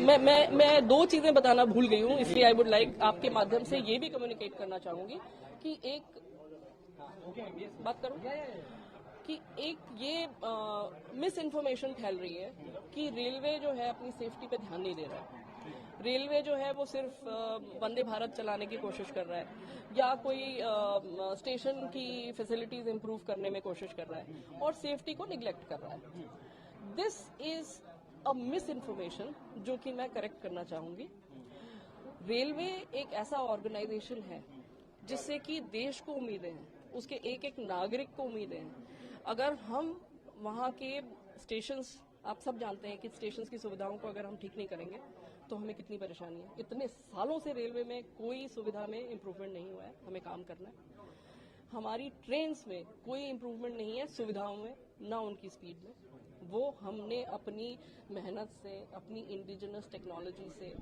मैं दो चीजें बताना भूल गई हूँ, इसलिए आई वुड लाइक आपके माध्यम से ये भी कम्युनिकेट करना चाहूंगी कि एक बात करूं कि एक ये मिस इन्फॉर्मेशन फैल रही है कि रेलवे जो है अपनी सेफ्टी पे ध्यान नहीं दे रहा है। रेलवे जो है वो सिर्फ वंदे भारत चलाने की कोशिश कर रहा है या कोई स्टेशन की फैसिलिटीज इंप्रूव करने में कोशिश कर रहा है और सेफ्टी को निगलेक्ट कर रहा है। This is a miss information जो कि मैं करेक्ट करना चाहूंगी। रेलवे एक ऐसा ऑर्गेनाइजेशन है जिससे कि देश को उम्मीदें हैं, उसके एक एक नागरिक को उम्मीदें हैं। अगर हम वहाँ के स्टेशंस, आप सब जानते हैं कि स्टेशंस की सुविधाओं को अगर हम ठीक नहीं करेंगे तो हमें कितनी परेशानी है। इतने सालों से रेलवे में कोई सुविधा में इम्प्रूवमेंट नहीं हुआ है, हमें काम करना है। हमारी ट्रेन्स में कोई इम्प्रूवमेंट नहीं है सुविधाओं में, ना उनकी स्पीड में। वो हमने अपनी मेहनत से, अपनी इंडिजिनस टेक्नोलॉजी से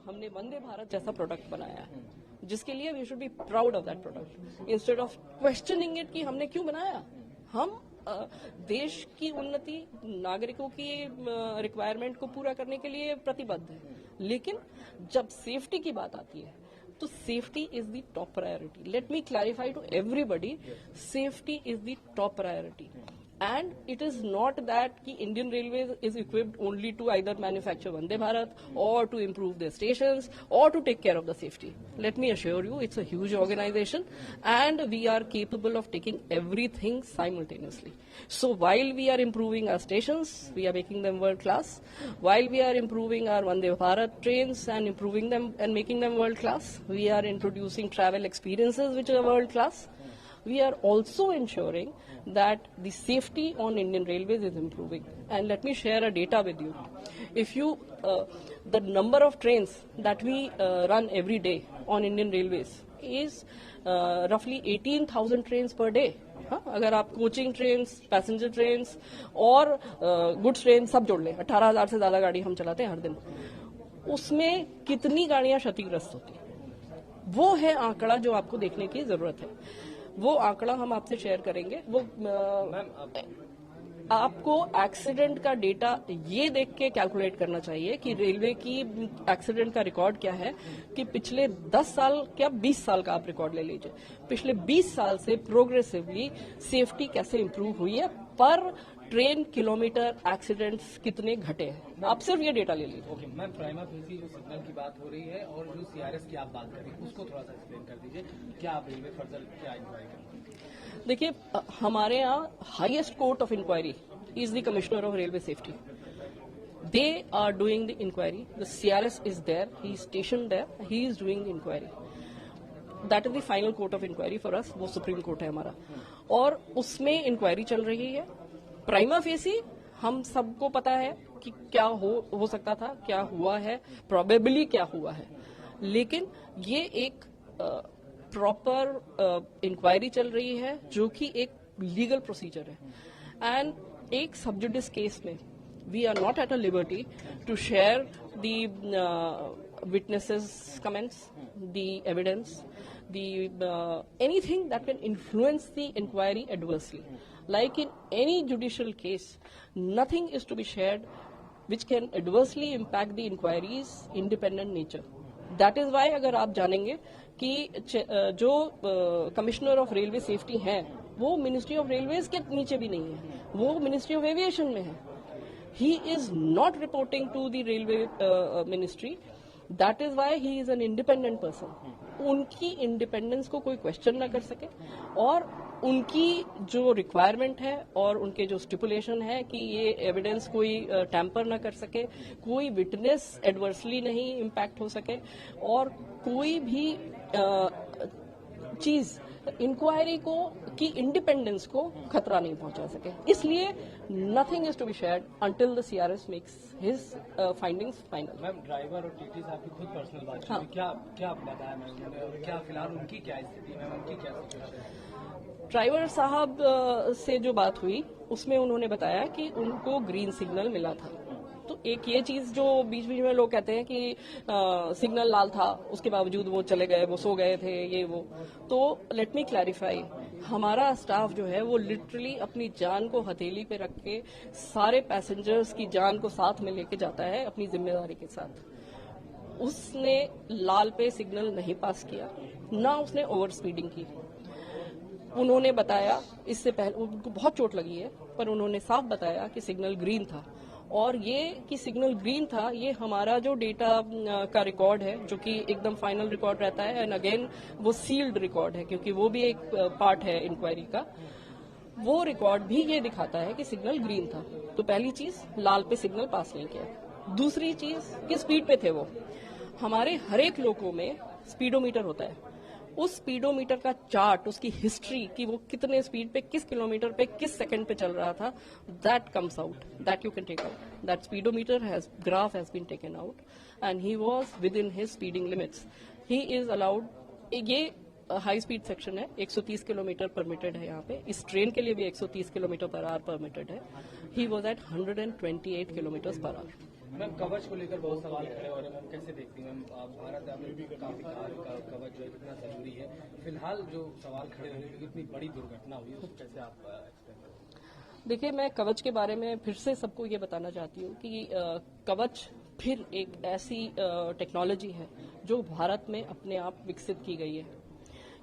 हमने वंदे भारत जैसा प्रोडक्ट बनाया है, जिसके लिए we should be proud of that product instead of questioning it कि हमने क्यों बनाया। हम देश की उन्नति, नागरिकों की रिक्वायरमेंट को पूरा करने के लिए प्रतिबद्ध है, लेकिन जब सेफ्टी की बात आती है तो safety is the top priority. Let me clarify to everybody, safety is the top priority. And it is not that ki Indian Railways is equipped only to either manufacture Vande Bharat or to improve their stations or to take care of the safety. Let me assure you, it's a huge organization and we are capable of taking everything simultaneously. So while we are improving our stations, we are making them world class. While we are improving our Vande Bharat trains and improving them and making them world class, we are introducing travel experiences which are world class. We are also ensuring that the safety on Indian Railways is improving. And let me share a data with you. If you, the number of trains that we run every day on Indian Railways is roughly 18,000 trains per day. अगर आप coaching trains, passenger trains और goods train सब जोड़ लें, 18,000 से ज्यादा गाड़ी हम चलाते हैं हर दिन। उसमें कितनी गाड़ियां क्षतिग्रस्त होती हैं, वो है आंकड़ा जो आपको देखने की जरूरत है। वो आंकड़ा हम आपसे शेयर करेंगे। वो आपको एक्सीडेंट का डेटा ये देख के कैलकुलेट करना चाहिए कि रेलवे की एक्सीडेंट का रिकॉर्ड क्या है, कि पिछले 10 साल क्या 20 साल का आप रिकॉर्ड ले लीजिए, पिछले 20 साल से प्रोग्रेसिवली सेफ्टी कैसे इंप्रूव हुई है, पर ट्रेन किलोमीटर एक्सीडेंट्स कितने घटे हैं। आप सिर्फ ये डेटा ले लीजिए। ओके मैम, प्राइमा फेसी जो सिग्नल की बात हो रही है और जो सीआरएस की आप बात कर रही हैं उसको थोड़ा सा एक्सप्लेन कर दीजिए, क्या आप रेलवे फर्दर क्या इंक्वायरी करेंगे? देखिए, हमारे यहाँ highest court of inquiry is the commissioner of railway safety. They are doing the inquiry, the CRS is there, he is station there, he is doing the inquiry. That is the final court of inquiry for us, वो supreme court है हमारा, और उसमें inquiry चल रही है। Prima facie हम सबको पता है कि क्या हो सकता था, क्या हुआ है, प्रोबेबली क्या हुआ है, लेकिन ये एक प्रॉपर इंक्वायरी चल रही है जो कि एक लीगल प्रोसीजर है। एंड एक सब्जुडिस केस में we are not at a liberty to share the witnesses comments, the evidence, anything that can influence the inquiry adversely. Like in any judicial case, nothing is to be shared which can adversely impact the inquiry's independent nature. That is why अगर आप जानेंगे कि जो commissioner of railway safety है वो ministry of railways के नीचे भी नहीं है, वो मिनिस्ट्री ऑफ एविएशन में है। He is not reporting to the railway ministry. That is why he is an independent person. उनकी इंडिपेंडेंस को कोई क्वेश्चन ना कर सके और उनकी जो रिक्वायरमेंट है और उनके जो स्टिपुलेशन है कि ये एविडेंस कोई टैंपर ना कर सके, कोई विटनेस एडवर्सली नहीं इम्पैक्ट हो सके और कोई भी चीज इंक्वायरी को की इंडिपेंडेंस को खतरा नहीं पहुंचा सके। इसलिए nothing is to be shared until the CRS makes his findings final. Ma'am, driver और टीटी साहब की खुद पर्सनल बात हुई, क्या बताया मैम, और क्या फिलहाल उनकी क्या स्थिति है, उनकी क्या सिचुएशन है? ड्राइवर साहब से जो बात हुई उसमें उन्होंने बताया कि उनको ग्रीन सिग्नल मिला था। तो एक ये चीज जो बीच बीच में लोग कहते हैं कि सिग्नल लाल था उसके बावजूद वो चले गए, वो सो गए थे, ये वो, तो लेट मी क्लैरिफाई, हमारा स्टाफ जो है वो लिटरली अपनी जान को हथेली पे रख के सारे पैसेंजर्स की जान को साथ में लेके जाता है अपनी जिम्मेदारी के साथ। उसने लाल पे सिग्नल नहीं पास किया, ना उसने ओवर स्पीडिंग की। उन्होंने बताया, इससे पहले उनको बहुत चोट लगी है, पर उन्होंने साफ बताया कि सिग्नल ग्रीन था। और ये कि सिग्नल ग्रीन था, ये हमारा जो डेटा का रिकॉर्ड है, जो कि एकदम फाइनल रिकॉर्ड रहता है, एंड अगेन वो सील्ड रिकॉर्ड है, क्योंकि वो भी एक पार्ट है इंक्वायरी का। वो रिकॉर्ड भी ये दिखाता है कि सिग्नल ग्रीन था। तो पहली चीज, लाल पे सिग्नल पास नहीं किया। दूसरी चीज, किस स्पीड पे थे वो। हमारे हर एक लोगों में स्पीडोमीटर होता है। उस स्पीडोमीटर का चार्ट, उसकी हिस्ट्री कि वो कितने स्पीड पे, किस किलोमीटर पे, किस सेकंड पे चल रहा था, that comes out, that you can take out. That speedometer graph has been taken out and he was within his speeding limits. He is allowed, ये हाई स्पीड सेक्शन है, 130 kilometre permitted है यहाँ पे। इस train के लिए भी 130 kilometre per hour permitted है। He was at 128 kilometre per hour. Ma'am, कवच को लेकर बहुत सवाल खड़े हो रहे हैं, मैम कैसे देखती हैं? मैम, भारत में काफी कवच जो है कितना जरूरी है, फिलहाल जो सवाल खड़े हो रहे हैं, इतनी बड़ी दुर्घटना हुई है, उसको कैसे आप एक्सप्लेन करें? देखिए, मैं कवच के बारे में फिर से सबको ये बताना चाहती हूँ कि कवच फिर एक ऐसी टेक्नोलॉजी है जो भारत में अपने आप विकसित की गई है।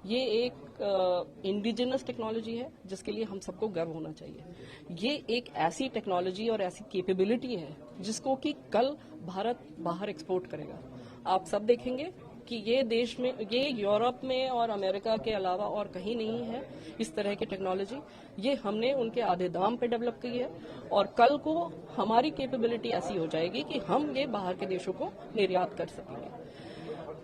ये एक इंडिजिनस टेक्नोलॉजी है जिसके लिए हम सबको गर्व होना चाहिए। ये एक ऐसी टेक्नोलॉजी और ऐसी कैपेबिलिटी है जिसको कि कल भारत बाहर एक्सपोर्ट करेगा। आप सब देखेंगे कि ये देश में, ये यूरोप में और अमेरिका के अलावा और कहीं नहीं है इस तरह की टेक्नोलॉजी। ये हमने उनके आधे दाम पे डेवलप की है और कल को हमारी कैपेबिलिटी ऐसी हो जाएगी कि हम ये बाहर के देशों को निर्यात कर सकेंगे।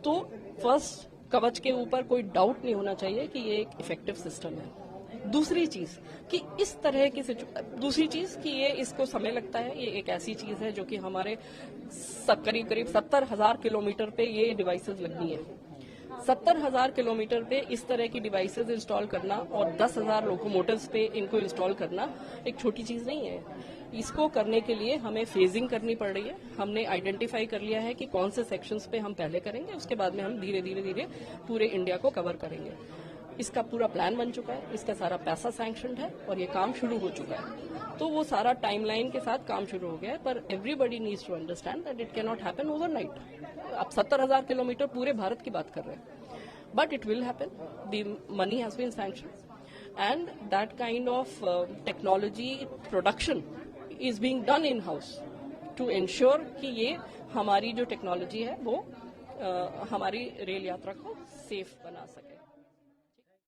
तो फर्स्ट, कवच के ऊपर कोई डाउट नहीं होना चाहिए कि ये एक इफेक्टिव सिस्टम है। दूसरी चीज कि इस तरह की दूसरी चीज कि ये इसको समय लगता है। ये एक ऐसी चीज है जो कि हमारे करीब 70,000 किलोमीटर पे ये डिवाइसेस लगनी है। 70,000 किलोमीटर पे इस तरह की डिवाइसेस इंस्टॉल करना और 10,000 लोकोमोटिव्स पे इनको इंस्टॉल करना एक छोटी चीज नहीं है। इसको करने के लिए हमें फेजिंग करनी पड़ रही है। हमने आइडेंटिफाई कर लिया है कि कौन से सेक्शंस पे हम पहले करेंगे, उसके बाद में हम धीरे धीरे पूरे इंडिया को कवर करेंगे। इसका पूरा प्लान बन चुका है, इसका सारा पैसा सैंक्शनड है और ये काम शुरू हो चुका है। तो वो सारा टाइमलाइन के साथ काम शुरू हो गया है, पर everybody needs to understand that it can not happen overnight. आप 70,000 किलोमीटर पूरे भारत की बात कर रहे हैं, but it will happen. The money has been sanctioned and that kind of technology production is being done in house to ensure कि ये हमारी जो टेक्नोलॉजी है वो हमारी रेल यात्रा को सेफ बना सके।